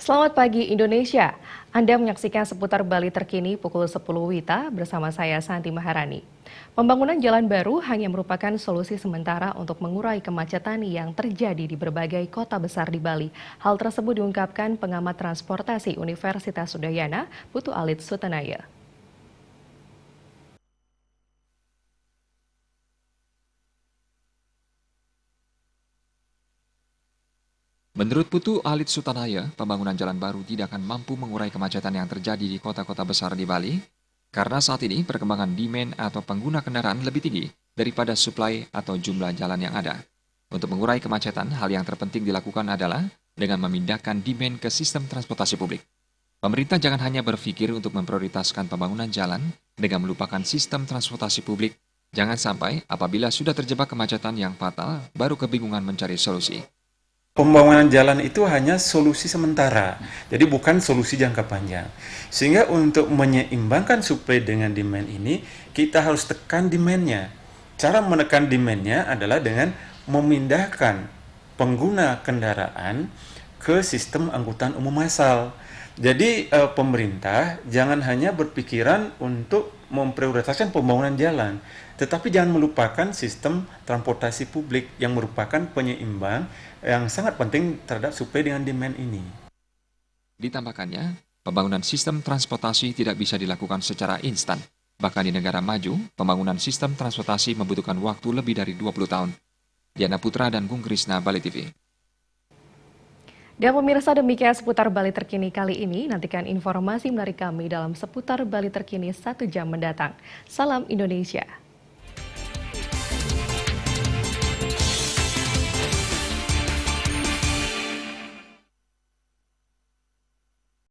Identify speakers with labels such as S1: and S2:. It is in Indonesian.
S1: Selamat pagi Indonesia. Anda menyaksikan seputar Bali terkini pukul 10 WITA bersama saya Santi Maharani. Pembangunan jalan baru hanya merupakan solusi sementara untuk mengurai kemacetan yang terjadi di berbagai kota besar di Bali. Hal tersebut diungkapkan pengamat transportasi Universitas Udayana, Putu Alit Sutanaya.
S2: Menurut Putu Alit Sutanaya, pembangunan jalan baru tidak akan mampu mengurai kemacetan yang terjadi di kota-kota besar di Bali, karena saat ini perkembangan demand atau pengguna kendaraan lebih tinggi daripada suplai atau jumlah jalan yang ada. Untuk mengurai kemacetan, hal yang terpenting dilakukan adalah dengan memindahkan demand ke sistem transportasi publik. Pemerintah jangan hanya berpikir untuk memprioritaskan pembangunan jalan dengan melupakan sistem transportasi publik. Jangan sampai apabila sudah terjebak kemacetan yang fatal, baru kebingungan mencari solusi.
S3: Pembangunan jalan itu hanya solusi sementara, jadi bukan solusi jangka panjang. Sehingga untuk menyeimbangkan supply dengan demand ini, kita harus tekan demand-nya. Cara menekan demand-nya adalah dengan memindahkan pengguna kendaraan ke sistem angkutan umum massal. Jadi pemerintah jangan hanya berpikiran untuk memprioritaskan pembangunan jalan, tetapi jangan melupakan sistem transportasi publik yang merupakan penyeimbang yang sangat penting terhadap supply dengan demand ini.
S2: Ditambahkannya, pembangunan sistem transportasi tidak bisa dilakukan secara instan. Bahkan di negara maju, pembangunan sistem transportasi membutuhkan waktu lebih dari 20 tahun. Diana Putra dan Gung Krisna, Bali TV.
S1: Dan pemirsa, demikian seputar Bali terkini kali ini. Nantikan informasi menarik kami dalam seputar Bali terkini 1 jam mendatang. Salam Indonesia.